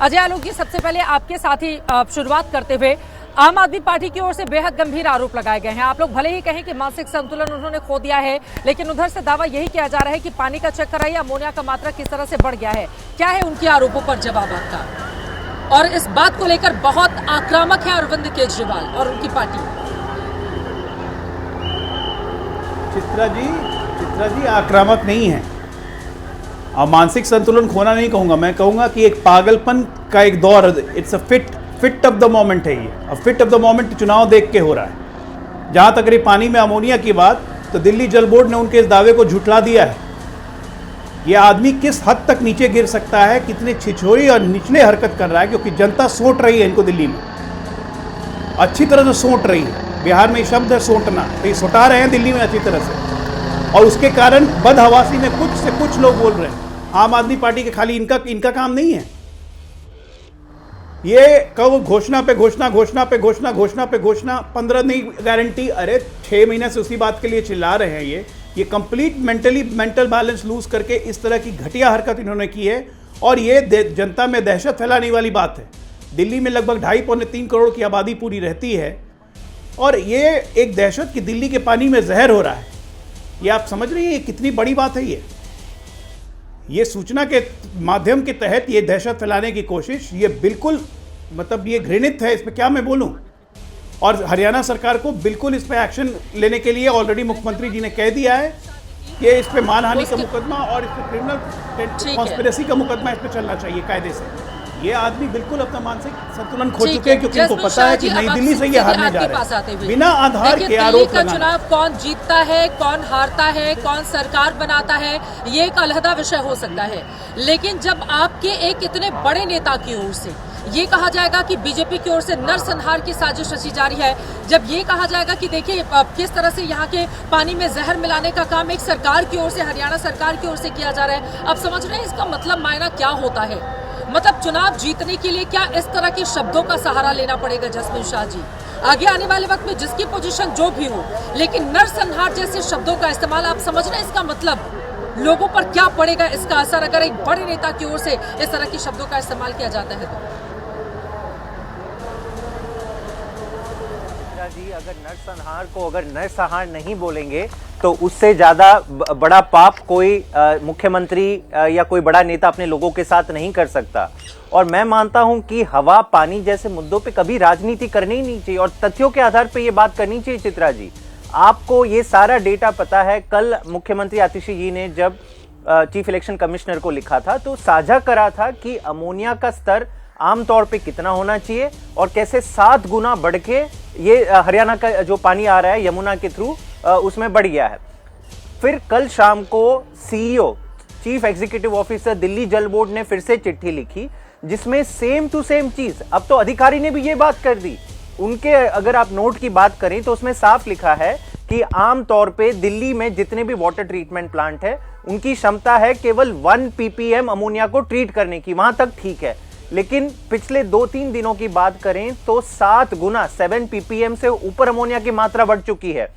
अजय आलोक जी, सबसे पहले आपके साथ ही शुरुआत करते हुए, आम आदमी पार्टी की ओर से बेहद गंभीर आरोप लगाए गए हैं। आप लोग भले ही कहें कि मानसिक संतुलन उन्होंने खो दिया है, लेकिन उधर से दावा यही किया जा रहा है कि पानी का चक्कर है या अमोनिया का मात्रा किस तरह से बढ़ गया है। क्या है उनके आरोपों पर जवाब आपका? और इस बात को लेकर बहुत आक्रामक है अरविंद केजरीवाल और उनकी पार्टी। चित्रा जी आक्रामक नहीं है और मानसिक संतुलन खोना नहीं कहूंगा, मैं कहूंगा कि एक पागलपन का एक दौर, it's a fit of the moment है ये। अब फिट ऑफ द मोमेंट चुनाव देख के हो रहा है। जहां तक रही पानी में अमोनिया की बात, तो दिल्ली जल बोर्ड ने उनके इस दावे को झुठला दिया है। ये आदमी किस हद तक नीचे गिर सकता है, कितने छिछोरी और निचले हरकत कर रहा है, क्योंकि जनता सोट रही है इनको दिल्ली में, अच्छी तरह से सोट रही है। बिहार में शब्द है सोटना, तो ये सुटा रहे हैं दिल्ली में अच्छी तरह से, और उसके कारण बदहवासी में कुछ से कुछ लोग बोल रहे हैं। आम आदमी पार्टी के खाली इनका काम नहीं है ये कब घोषणा पे घोषणा, घोषणा पे घोषणा, घोषणा पे घोषणा, 15 नहीं गारंटी। अरे 6 महीने से उसी बात के लिए चिल्ला रहे हैं। ये कंप्लीट मेंटल बैलेंस लूज करके इस तरह की घटिया हरकत इन्होंने की है, और ये जनता में दहशत फैलाने वाली बात है। दिल्ली में लगभग 2.5-3 करोड़ की आबादी पूरी रहती है, और ये एक दहशत की दिल्ली के पानी में जहर हो रहा है। ये आप समझ रही हैं, ये कितनी बड़ी बात है। ये सूचना के माध्यम के तहत ये दहशत फैलाने की कोशिश, ये बिल्कुल मतलब ये घृणित है। इस पर क्या मैं बोलूं। और हरियाणा सरकार को बिल्कुल इस पर एक्शन लेने के लिए ऑलरेडी मुख्यमंत्री जी ने कह दिया है कि इस पे मानहानि का मुकदमा और इस पे क्रिमिनल कॉन्स्पिरेसी का मुकदमा इस पे चलना चाहिए कायदे से। ये आदमी बिल्कुल अपना मानसिक संतुलन खो चुके हैं, क्योंकि उनको पता है कि नई दिल्ली से ये हारने जा रहे हैं बिना आधार के आरोप लगाना। चुनाव कौन जीतता है, कौन हारता है, कौन सरकार बनाता है, ये एक अलहदा विषय हो सकता है। लेकिन जब आपके एक इतने बड़े नेता की ओर से ये कहा जाएगा कि बीजेपी की ओर से नरसंहार की साजिश रची जा रही है, जब ये कहा जाएगा कि देखिए किस तरह से यहाँ के पानी में जहर मिलाने का काम एक सरकार की ओर से, हरियाणा सरकार की ओर से किया जा रहा है, अब समझ रहे हैं इसका मतलब मायना क्या होता है। मतलब चुनाव जीतने के लिए क्या इस तरह के शब्दों का सहारा लेना पड़ेगा जसमीन शाह जी? आगे आने वाले वक्त में जिसकी पोजीशन जो भी हो, लेकिन नरसंहार जैसे शब्दों का इस्तेमाल, आप समझ रहे हैं इसका मतलब लोगों पर क्या पड़ेगा, इसका असर अगर एक बड़े नेता की ओर से इस तरह के शब्दों का इस्तेमाल किया जाता है तो? जी, अगर नरसंहार को अगर नरसंहार नहीं बोलेंगे तो उससे ज्यादा बड़ा पाप कोई मुख्यमंत्री या कोई बड़ा नेता अपने लोगों के साथ नहीं कर सकता। और मैं मानता हूं कि हवा पानी जैसे मुद्दों पे कभी राजनीति करनी ही नहीं चाहिए और तथ्यों के आधार पे ये बात करनी चाहिए। चित्रा जी, आपको ये सारा डेटा पता है। कल मुख्यमंत्री आतिशी जी ने जब चीफ इलेक्शन कमिश्नर को लिखा था तो साझा करा था कि अमोनिया का स्तर आमतौर पे कितना होना चाहिए और कैसे 7 गुना बढ़ के ये हरियाणा का जो पानी आ रहा है यमुना के थ्रू उसमें बढ़ गया है। फिर कल शाम को CEO chief executive officer Delhi जल बोर्ड ने फिर से चिट्ठी लिखी जिसमें सेम टू सेम चीज, अब तो अधिकारी ने भी ये बात कर दी। उनके अगर आप नोट की बात करें तो उसमें साफ लिखा है कि आमतौर पे दिल्ली में जितने भी वाटर ट्रीटमेंट प्लांट है उनकी क्षमता है केवल 1 ppm अमोनिया को ट्रीट करने की, वहां तक ठीक है। लेकिन पिछले 2-3 दिनों की बात करें तो 7 गुना 7 ppm से ऊपर अमोनिया की मात्रा बढ़ चुकी है।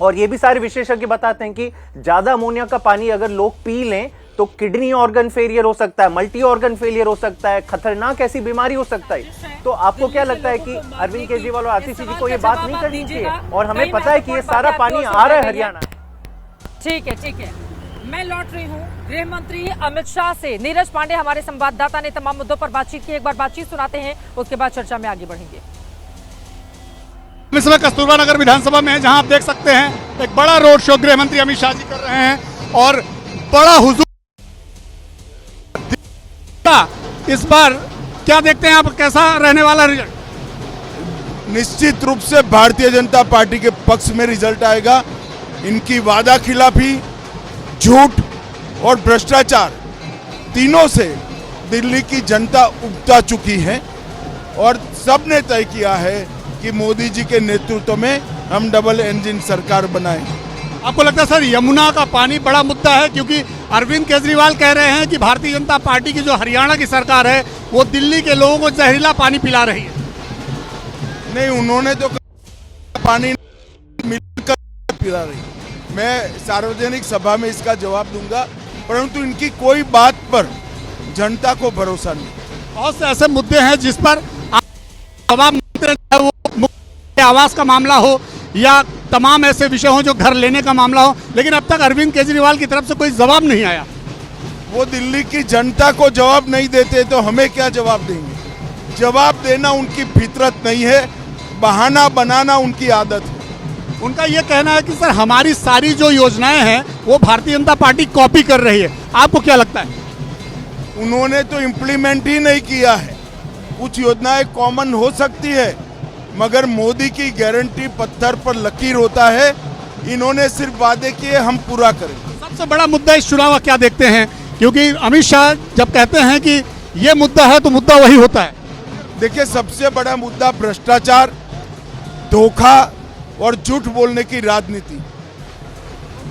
और ये भी सारे विशेषज्ञ बताते हैं कि ज्यादा अमोनिया का पानी अगर लोग पी लें तो किडनी ऑर्गन फेलियर हो सकता है, मल्टी ऑर्गन फेलियर हो सकता है, खतरनाक ऐसी बीमारी हो सकता है। तो आपको क्या लगता है कि अरविंद केजरीवाल और आतिशी जी को ये बात नहीं करनी चाहिए? और हमें पता है कि ये सारा पानी आ रहा है हरियाणा। ठीक है, मैं लौट रही हूँ गृह मंत्री अमित शाह से। नीरज पांडे हमारे संवाददाता ने तमाम मुद्दों पर बातचीत की, एक बार बातचीत सुनाते हैं, उसके बाद चर्चा में आगे बढ़ेंगे। इस समय कस्तूरबा नगर विधानसभा में है, जहां आप देख सकते हैं एक बड़ा रोड शो गृह मंत्री अमित शाह जी कर रहे हैं और बड़ा हुजूम। इस बार क्या देखते हैं आप, कैसा रहने वाला रिजल्ट? निश्चित रूप से भारतीय जनता पार्टी के पक्ष में रिजल्ट आएगा। इनकी वादा खिलाफी, झूठ और भ्रष्टाचार तीनों से दिल्ली की जनता उगता चुकी है और सबने तय किया है कि मोदी जी के नेतृत्व में हम डबल इंजन सरकार बनाएं। आपको लगता है सर यमुना का पानी बड़ा मुद्दा है? क्योंकि अरविंद केजरीवाल कह रहे हैं कि भारतीय जनता पार्टी की जो हरियाणा की सरकार है वो दिल्ली के लोगों को जहरीला पानी पिला रही है। नहीं, उन्होंने तो पानी मिलकर पिला रही है। मैं सार्वजनिक सभा में इसका जवाब दूंगा, परंतु इनकी कोई बात पर जनता को भरोसा नहीं। बहुत से ऐसे मुद्दे हैं जिस पर आप जवाब मांगते हैं, चाहे वो मुफ्त आवास का मामला हो या तमाम ऐसे विषय हो जो घर लेने का मामला हो, लेकिन अब तक अरविंद केजरीवाल की तरफ से कोई जवाब नहीं आया। वो दिल्ली की जनता को जवाब नहीं देते तो हमें क्या जवाब देंगे? जवाब देना उनकी फितरत नहीं है, बहाना बनाना उनकी आदत है। उनका यह कहना है कि सर हमारी सारी जो योजनाएं हैं वो भारतीय जनता पार्टी कॉपी कर रही है। आपको क्या लगता है? उन्होंने तो इम्प्लीमेंट ही नहीं किया है। कुछ योजनाएं कॉमन हो सकती है, मगर मोदी की गारंटी पत्थर पर लकीर होता है। इन्होंने सिर्फ वादे किए, हम पूरा करेंगे। सबसे बड़ा मुद्दा इस चुनाव का क्या देखते हैं? क्योंकि अमित शाह जब कहते हैं कि ये मुद्दा है तो मुद्दा वही होता है। देखिए, सबसे बड़ा मुद्दा भ्रष्टाचार, धोखा और झूठ बोलने की राजनीति।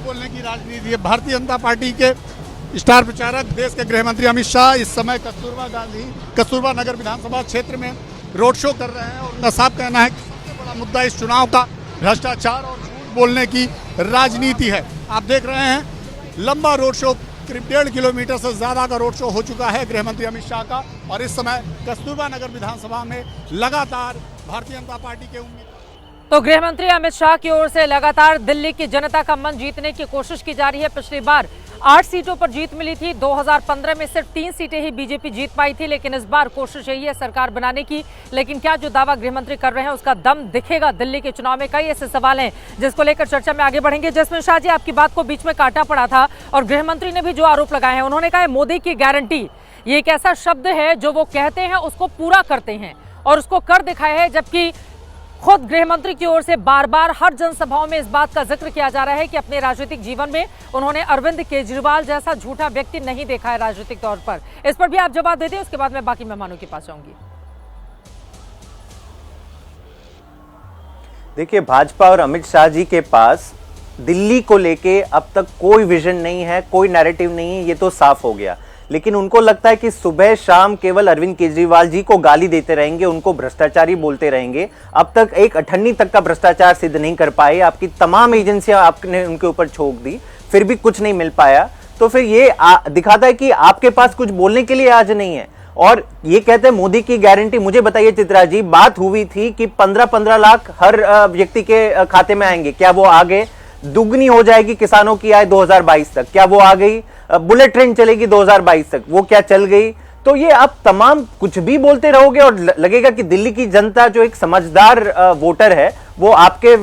बोलने की राजनीति है। भारतीय जनता पार्टी के स्टार प्रचारक देश के गृह मंत्री अमित शाह इस समय कस्तूरबा नगर विधानसभा क्षेत्र में रोड शो कर रहे हैं और उनका साफ कहना है कि सबसे बड़ा मुद्दा इस चुनाव का भ्रष्टाचार और झूठ बोलने की राजनीति है। आप देख रहे हैं लंबा रोड शो, करीब 1.5 किलोमीटर से ज्यादा का रोड शो हो चुका है गृह मंत्री अमित शाह का, और इस समय कस्तूरबा नगर विधानसभा में लगातार भारतीय जनता पार्टी के उम्मीदवार। तो गृह मंत्री अमित शाह की ओर से लगातार दिल्ली की जनता का मन जीतने की कोशिश की जा रही है। पिछली बार 8 सीटों पर जीत मिली थी। 2015 में सिर्फ 3 सीटें ही बीजेपी जीत पाई थी, लेकिन इस बार कोशिश यही है सरकार बनाने की। लेकिन क्या जो दावा गृह मंत्री कर रहे हैं उसका दम दिखेगा दिल्ली के चुनाव में? कई ऐसे सवाल हैं जिसको लेकर चर्चा में आगे बढ़ेंगे। जसमीन शाह जी, आपकी बात को बीच में काटा पड़ा था और गृह मंत्री ने भी जो आरोप लगाए हैं, उन्होंने कहा है मोदी की गारंटी, ये एक ऐसा शब्द है जो वो कहते हैं उसको पूरा करते हैं और उसको कर दिखाया है। जबकि खुद गृह मंत्री की ओर से बार बार हर जनसभाओं में इस बात का जिक्र किया जा रहा है कि अपने राजनीतिक जीवन में उन्होंने अरविंद केजरीवाल जैसा झूठा व्यक्ति नहीं देखा है राजनीतिक तौर पर। इस पर भी आप जवाब देते हैं, उसके बाद मैं बाकी मेहमानों के पास जाऊंगी। देखिए, भाजपा और अमित शाह जी के पास दिल्ली को लेके अब तक कोई विजन नहीं है, कोई नैरेटिव नहीं है, ये तो साफ हो गया। लेकिन उनको लगता है कि सुबह शाम केवल अरविंद केजरीवाल जी को गाली देते रहेंगे, उनको भ्रष्टाचारी बोलते रहेंगे। अब तक एक 18 तक का भ्रष्टाचार सिद्ध नहीं कर पाए। आपकी तमाम एजेंसियां आपने उनके ऊपर छोड़ दी, फिर भी कुछ नहीं मिल पाया। तो फिर ये दिखाता है कि आपके पास कुछ बोलने के लिए आज नहीं है। और ये कहते हैं मोदी की गारंटी। मुझे बताइए चित्रा जी, बात हुई थी कि 15-15 लाख हर व्यक्ति के खाते में आएंगे, क्या वो आ गए? दुगनी हो जाएगी किसानों की आय 2022 तक, क्या वो आ गई? बुलेट ट्रेन चलेगी 2022 तक, वो क्या चल गई? तो ये आप तमाम कुछ भी बोलते रहोगे और लगेगा कि दिल्ली की जनता जो एक समझदार वोटर है वो आपके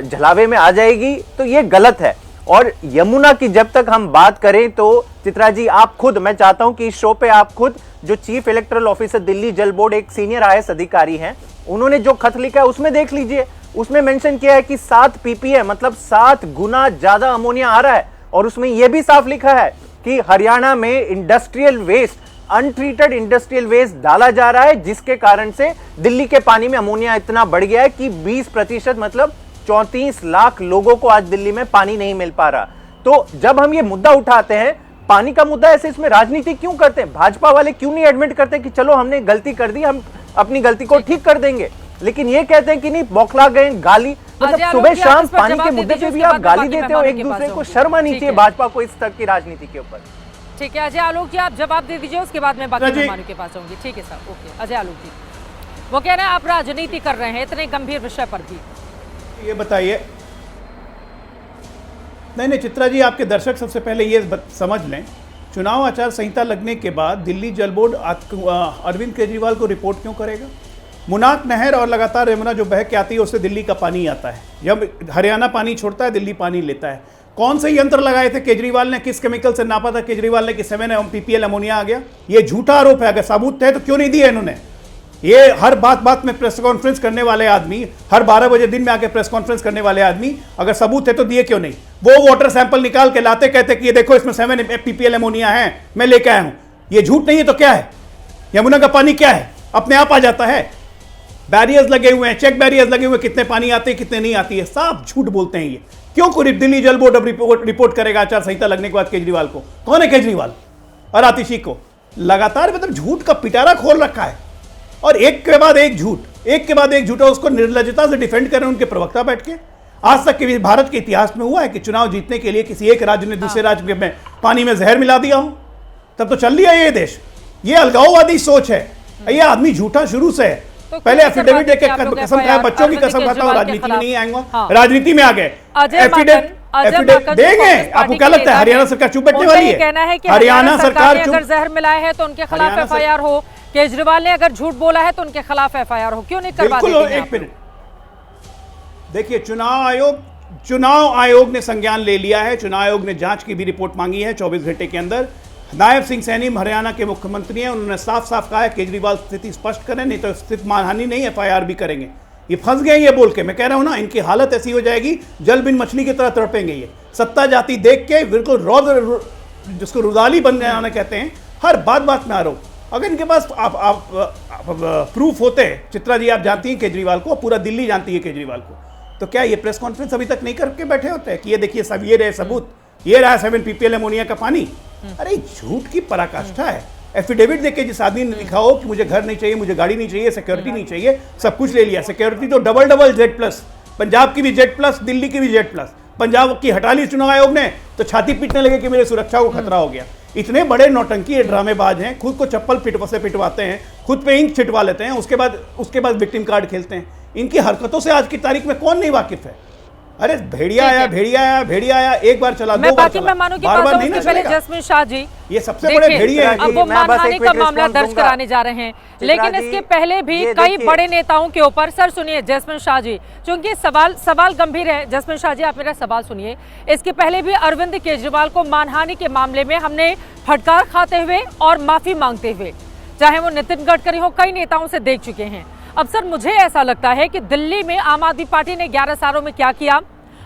झलावे में आ जाएगी। तो ये गलत है। और यमुना की जब तक हम बात करें तो चित्रा जी, आप खुद, मैं चाहता हूं कि इस शो पे आप खुद, जो चीफ इलेक्टोरल ऑफिसर दिल्ली जल बोर्ड, एक सीनियर IAS अधिकारी हैं, उन्होंने जो खत लिखा है उसमें देख लीजिए। उसमें मेंशन किया है कि 7 ppm मतलब 7 गुना ज्यादा अमोनिया आ रहा है। और उसमें यह भी साफ लिखा है कि हरियाणा में industrial waste, untreated industrial waste डाला जा रहा है, जिसके कारण से दिल्ली के पानी में अमोनिया इतना बढ़ गया है कि 20% मतलब 34 लाख लोगों को आज दिल्ली में पानी नहीं मिल पा रहा। तो जब हम ये मुद्दा उठाते हैं, पानी का मुद्दा, ऐसे इसमें राजनीति क्यों करते हैं? भाजपा वाले क्यों नहीं एडमिट करते कि चलो हमने गलती कर दी, हम अपनी गलती को ठीक कर देंगे? लेकिन ये कहते हैं कि नहीं, बौखला गए, गाली, मतलब सुबह शाम पानी के मुद्दे पे भी आप गाली देते हो एक दूसरे को। शर्म आनी चाहिए भाजपा को इस तरह की राजनीति के ऊपर। ठीक है अजय आलोक जी, आप जवाब दे दीजिए, उसके बाद मैं बाकी मेहमानों के पास आऊंगी। ठीक है सर, ओके। अजय आलोक जी, वो कह रहे हैं आप राजनीति कर रहे हैं इतने गंभीर विषय पर भी। ये बताइए, नहीं चित्रा जी, आपके दर्शक सबसे पहले ये समझ लें, चुनाव आचार संहिता लगने के बाद दिल्ली जल बोर्ड अरविंद केजरीवाल को रिपोर्ट क्यों करेगा? मुनाक नहर और लगातार यमुना जो बह के आती है उससे दिल्ली का पानी आता है। जब हरियाणा पानी छोड़ता है, दिल्ली पानी लेता है। कौन से यंत्र लगाए थे केजरीवाल ने? किस केमिकल से नापा था केजरीवाल ने कि 7 ppl अमोनिया आ गया? ये झूठा आरोप है। अगर सबूत थे तो क्यों नहीं दिए इन्होंने? ये हर बात में प्रेस कॉन्फ्रेंस करने वाले आदमी, हर 12 बजे दिन में आके प्रेस कॉन्फ्रेंस करने वाले आदमी, अगर सबूत है तो दिए क्यों नहीं? वो वाटर सैंपल निकाल के लाते, कहते कि ये देखो इसमें 7 ppl अमोनिया है, मैं लेके आया हूं। ये झूठ नहीं है तो क्या है? यमुना का पानी क्या है? अपने आप आ जाता है। बैरियर्स लगे हुए हैं, चेक बैरियर्स लगे हुए हैं, कितने पानी आते हैं कितने नहीं आती है, साफ झूठ बोलते हैं ये। क्यों कोई दिल्ली जल बोर्ड अब रिपोर्ट करेगा आचार संहिता लगने के बाद केजरीवाल को? कौन है केजरीवाल और आतिशी को? लगातार मतलब झूठ का पिटारा खोल रखा है और एक के बाद एक झूठ, उसको निर्लजता से डिफेंड कर रहे हैं उनके प्रवक्ता बैठ के। आज तक के भारत के इतिहास में हुआ है कि चुनाव जीतने के लिए किसी एक राज्य ने दूसरे राज्य में पानी में जहर मिला दिया हो? तब तो चल लिया ये देश। ये अलगाववादी सोच है ये आदमी झूठा शुरू से है। तो पहले कैसे एफिडेविट बात है देके कि आप लोग कसम खाया, FIR बच्चों की अरविंद कसम खाता हूँ, केजरीवाल के राजनीति में खिलाफ। नहीं आऊंगा, हाँ। राजनीति में आ गए। अजय एफिडेविट माकन देंगे जो आपको क्या लगता है हरियाणा सरकार चुप बैठने वाली है? कहना है कि हरियाणा सरकार ने अगर जहर मिलाया है तो उनके खिलाफ हरियाणा एफआईआर हो, केजरीवाल ने अगर झूठ बोला है तो उनके खिलाफ एफआईआर हो, क्यों नहीं करवा बिल्कुल। देते हैं एक मिनट देखिए, चुनाव आयोग ने संज्ञान ले लिया है। चुनाव आयोग ने जांच की भी रिपोर्ट मांगी है 24 घंटे के अंदर। नायब सिंह सैनी हरियाणा के मुख्यमंत्री हैं, उन्होंने साफ साफ कहा है केजरीवाल स्थिति स्पष्ट करें, नहीं तो स्थिति मानहानि नहीं एफआईआर भी करेंगे। ये फंस गए ये बोल के, मैं कह रहा हूं ना, इनकी हालत ऐसी हो जाएगी जल बिन मछली की तरह तड़पेंगे ये। सत्ता जाति देख के बिल्कुल रौद्र, जिसको रुदाली बन जाना कहते हैं, हर बात में आरोप। अगर इनके पास आप प्रूफ होते हैं, चित्रा जी आप जानती हैं केजरीवाल को, पूरा दिल्ली जानती है केजरीवाल को, तो क्या ये प्रेस कॉन्फ्रेंस अभी तक नहीं करके बैठे होते हैं कि ये देखिए सब ये रहे सबूत, ये रहा 7 ppl अमोनिया का पानी? अरे झूठ की पराकाष्ठा है। एफिडेविट देके जिस आदमी ने लिखा हो कि मुझे घर नहीं चाहिए, मुझे गाड़ी नहीं चाहिए, सिक्योरिटी नहीं चाहिए, सब कुछ ले लिया। सिक्योरिटी तो डबल Z+, पंजाब की भी Z+, दिल्ली की भी Z+, पंजाब की हटा ली चुनाव आयोग ने, तो छाती पीटने लगे कि मेरे सुरक्षा को खतरा हो गया। इतने बड़े नौटंकी ड्रामेबाज हैं, खुद को चप्पल से पिटवाते हैं, खुद पे इंक छिटवा लेते हैं, उसके बाद विक्टिम कार्ड खेलते हैं। इनकी हरकतों से आज की तारीख में कौन नहीं वाकिफ है? अरे भेड़िया आया, एक बार चला, दो बार चला, बार नहीं ना चलेगा। जसमीन शाह जी, ये सबसे बड़े भेड़िए हैं। अब वो मानहानि का मामला दर्ज कराने जा रहे हैं, लेकिन इसके पहले भी कई बड़े नेताओं के ऊपर, सर सुनिए जसमीन शाह जी, क्योंकि सवाल गंभीर है। जसमीन शाह जी आप मेरा सवाल सुनिए। इसके पहले भी अरविंद केजरीवाल को मानहानि के मामले में हमने फटकार खाते हुए और माफी मांगते हुए, चाहे वो नितिन गडकरी हो, कई नेताओं से देख चुके हैं। अब सर मुझे ऐसा लगता है कि दिल्ली में आम आदमी पार्टी ने 11 सालों में क्या किया,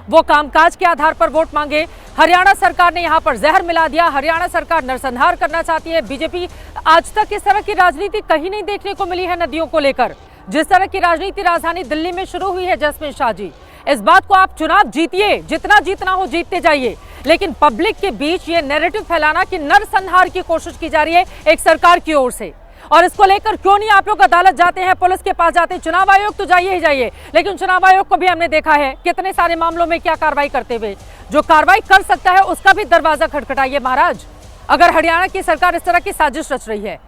वो कामकाज के आधार पर वोट मांगे। हरियाणा सरकार ने यहां पर जहर मिला दिया, हरियाणा सरकार नरसंहार करना चाहती है। बीजेपी आज तक इस तरह की राजनीति कहीं नहीं देखने को मिली है नदियों को लेकर, जिस तरह की राजनीति राजधानी दिल्ली में शुरू हुई है। जसमीन शाह जी, इस बात को आप चुनाव जीतिए, जितना जीतना हो जीतते जाइए, लेकिन पब्लिक के बीच ये नैरेटिव फैलाना कि नरसंहार की कोशिश की जा रही है एक सरकार की ओर से, और इसको लेकर क्यों नहीं आप लोग अदालत जाते हैं, पुलिस के पास जाते हैं? चुनाव आयोग तो जाइए ही जाइए, लेकिन चुनाव आयोग को भी हमने देखा है कितने सारे मामलों में क्या कार्रवाई करते हुए। जो कार्रवाई कर सकता है उसका भी दरवाजा खटखटाइए महाराज। अगर हरियाणा की सरकार इस तरह की साजिश रच रही है,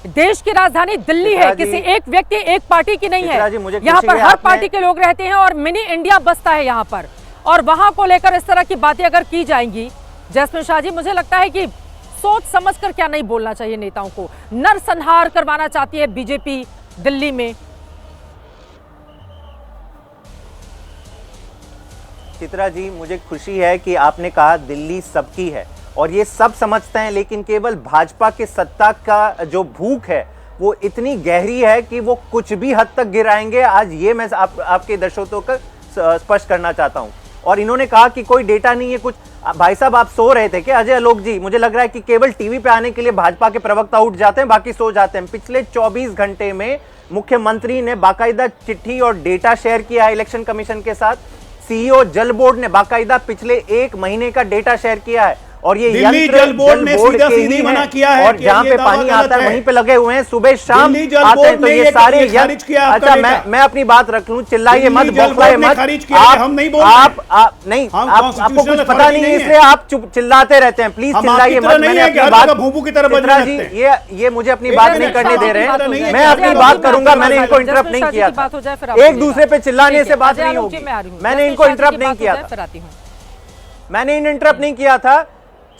देश की राजधानी दिल्ली है, किसी एक व्यक्ति एक पार्टी की नहीं है, यहाँ पर हर पार्टी के लोग रहते हैं और मिनी इंडिया बसता है यहाँ पर, और वहां को लेकर इस तरह की बातें अगर की जाएंगी, जसमीन शाह जी, मुझे लगता है कि सोच समझकर क्या नहीं बोलना चाहिए नेताओं को। नरसंहार करवाना चाहती है बीजेपी दिल्ली में। चित्रा जी, मुझे खुशी है कि आपने कहा दिल्ली सबकी है, और ये सब समझते हैं, लेकिन केवल भाजपा के सत्ता का जो भूख है वो इतनी गहरी है कि वो कुछ भी हद तक गिराएंगे। आज ये मैं आपके दर्शकों को स्पष्ट करना चाहता हूं। और इन्होंने कहा कि कोई डेटा नहीं है कुछ। भाई साहब, आप सो रहे थे क्या? अजय आलोक जी, मुझे लग रहा है कि केवल टीवी पे आने के लिए भाजपा के प्रवक्ता उठ जाते हैं, बाकी सो जाते हैं। पिछले 24 घंटे में मुख्यमंत्री ने बाकायदा चिट्ठी और डेटा शेयर किया है इलेक्शन कमीशन के साथ। सीईओ जल बोर्ड ने बाकायदा पिछले 1 महीने का डेटा शेयर किया है, और ये दिल्ली जल बोर्ड ने सीधा मना किया है, और जहां पे पानी आता है वहीं पे लगे हुए हैं, सुबह शाम आते हैं। तो ये सारे अच्छा, मैं अपनी बात रख लूं, चिल्लाइए मत, बौखलाइए मत। आपको कुछ पता नहीं है इसलिए आप चुप चिल्लाते रहते हैं। प्लीज चिल्लाइए मत। मैंने अपनी बात चित्रा जी, ये मुझे अपनी बात नहीं करने दे रहे हैं। मैं अपनी बात करूंगा, मैंने इनको इंटरप्ट नहीं किया था। एक दूसरे पे चिल्लाने से बात नहीं होगी। मैंने इनको इंटरप्ट नहीं किया था, मैंने इन इंटरप्ट नहीं किया था।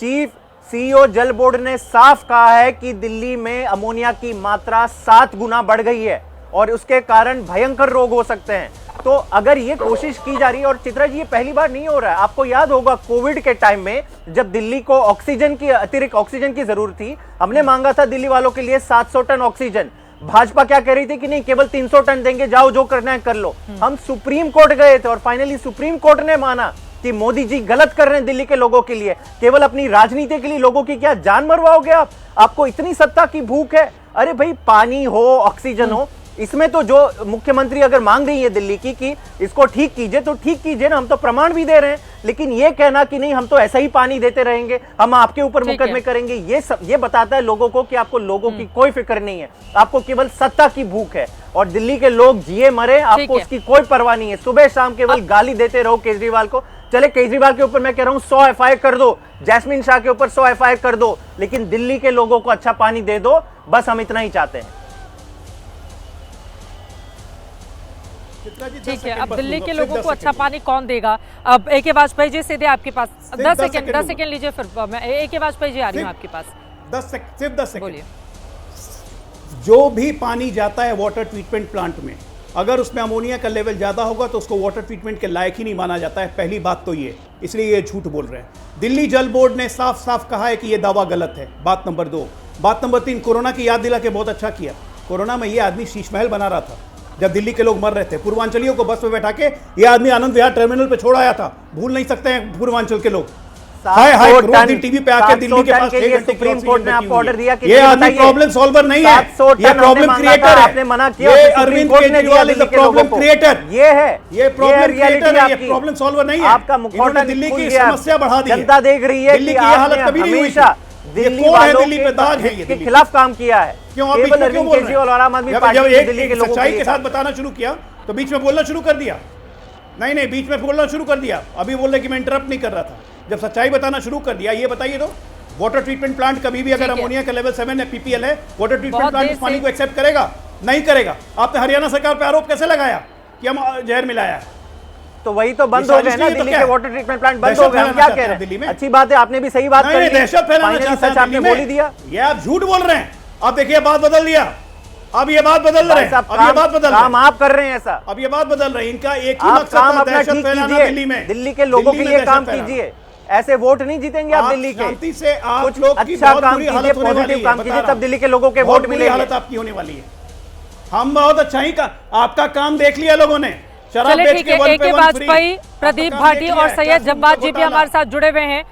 चीफ सीईओ जल बोर्ड ने साफ कहा है कि दिल्ली में अमोनिया की मात्रा 7 गुना बढ़ गई है और उसके कारण भयंकर रोग हो सकते हैं। तो अगर ये कोशिश की जा रही है, और चित्रा जी ये पहली बार नहीं हो रहा है, आपको याद होगा कोविड के टाइम में जब दिल्ली को अतिरिक्त ऑक्सीजन की जरूरत थी, हमने मांगा था दिल्ली वालों के लिए 700 टन ऑक्सीजन। भाजपा क्या कह रही थी कि नहीं, केवल 300 टन देंगे, जाओ जो करना है कर लो। हम सुप्रीम कोर्ट गए थे और फाइनली सुप्रीम कोर्ट ने माना कि मोदी जी गलत कर रहे हैं दिल्ली के लोगों के लिए, केवल अपनी राजनीति के लिए लोगों की क्या जान मरवाओगे आप? आपको इतनी सत्ता की भूख है? अरे भाई, पानी हो, ऑक्सीजन हो, इसमें तो जो मुख्यमंत्री अगर मांग रही है दिल्ली की कि इसको ठीक कीजिए, तो ठीक कीजिए ना, हम तो प्रमाण भी दे रहे हैं। लेकिन ये कहना कि नहीं हम तो ऐसा ही पानी देते रहेंगे, हम आपके ऊपर मुकदमे करेंगे, ये बताता है लोगों को कि आपको लोगों की कोई फिक्र नहीं है, आपको केवल सत्ता की भूख है। और दिल्ली के लोग जिए मरे, आपको उसकी कोई परवाह नहीं है। सुबह शाम केवल गाली देते रहो केजरीवाल को। चले, केजरीवाल के ऊपर मैं कह रहा हूं 100 एफआईआर कर दो, जैस्मिन शाह के ऊपर 100 एफआईआर कर दो, लेकिन दिल्ली के लोगों को अच्छा पानी दे दो, बस हम इतना ही चाहते हैं। ठीक है, अब दिल्ली के लोगों को अच्छा पानी कौन देगा? अब ए के वाजपेयी जी सीधे आपके पास 10 सेकंड लीजिए, फिर मैं ए के वाजपेयी जी आ रही हूँ आपके पास। सिर्फ 10 सेकंड बोलिए। जो भी पानी जाता है वाटर ट्रीटमेंट प्लांट में, अगर उसमें अमोनिया का लेवल ज्यादा होगा तो उसको वाटर ट्रीटमेंट के लायक ही नहीं माना जाता है। पहली बात तो ये, इसलिए ये झूठ बोल रहे हैं। दिल्ली जल बोर्ड ने साफ साफ कहा है कि ये दावा गलत है। बात नंबर 2। बात नंबर 3, कोरोना की याद दिला के बहुत अच्छा किया। कोरोना में ये आदमी शीश महल बना रहा था जब दिल्ली के लोग मर रहे थे। पूर्वांचलियों को बस में बैठा के ये आदमी आनंद विहार टर्मिनल पे छोड़ आया था। भूल नहीं सकते हैं पूर्वांचल के लोग। हाय हाय, रोज टीवी पे आके दिल्ली के पास 6 घंटे सुप्रीम कोर्ट ने आपको ऑर्डर दिया कि ये आदमी प्रॉब्लम सॉल्वर नहीं है, ये प्रॉब्लम क्रिएटर है। आपने मना किया, ये सुप्रीम अरविंद कोर्ट ने दिया Kejriwal is the problem creator. ये है, ये प्रॉब्लम क्रिएटर है, ये आपकी। प्रॉब्लम सॉल्वर नहीं है। आपका मुखौटा इन्होंने दिल्ली खुल की गया। समस्या बढ़ा दी है। जनता देख रही है दिल्ली कि की ये हालत आपने कभी नहीं हुई हमेशा थी। दिल्ली ये कौन है वालों दिल्ली पे दाग है, ये के दिल्ली खिलाफ काम किया है। क्यों आप बीच केवल में क्यों अरविंद बोल रहे केजरीवाल और आम आदमी हैं? पार्टी जब ने दिल्ली के एक लोगों सच्चाई को के साथ बताना शुरू किया तो बीच में बोलना शुरू कर दिया। नहीं, बीच में बोलना शुरू कर दिया। अभी बोल रहे कि मैं इंटरप्ट नहीं कर रहा था। जब सच्चाई बताना शुरू कर दिया, ये बताइए तो वाटर ट्रीटमेंट प्लांट कभी भी अगर अमोनिया का लेवल 7 है, पीपीएल है, वाटर ट्रीटमेंट प्लांट इस पानी को एक्सेप्ट करेगा? नहीं करेगा। आपने हरियाणा सरकार पे आरोप कैसे लगाया कि हम जहर मिलाया है? तो वही तो बंद हो गए ना, दिल्ली के वाटर ट्रीटमेंट प्लांट बंद हो गए। हम क्या कह रहे हैं? अच्छी बात है, आपने भी सही बात कही। दहशत फैलाना चाहते हैं आपने बोल ही दिया। ये आप झूठ बोल रहे हैं। अब देखिए बात बदल दिया। अब ये बात बदल रहे हैं। अब ये बात बदल काम आप कर रहे हैं ऐसा। अब ये बात बदल रही है। इनका एक ही आप मकसद काम था, अपना दहशत ठीक फैलाना कीजिए, दिल्ली में। दिल्ली के लोगों के लिए दहशत काम फैलाना। कीजिए। ऐसे वोट नहीं जीतेंगे आप दिल्ली के। शांति से आप कुछ लोग की अच्छा बहुत काम बुरी कीजिए, हालत होने वाली पॉजिटिव है, काम बता कीजिए, रहा तब दिल्ली के लोगों के बहुत वोट बुरी मिलेंगे। हालत आपकी होने वाली है। हम बहुत अच्छा ही का आपका काम देख लिया लोगों ने। शराब चलिए बेच ठीक के है, 1 ए पे के 1 फ्री। वाजपेयी, प्रदीप आपका काम भाटी देख लिया और है, सैयद क्या जब्बार जी भी घोटाला। हमारे साथ जुड़े हुए हैं।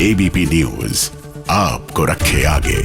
एबीपी न्यूज आपको रखे आगे।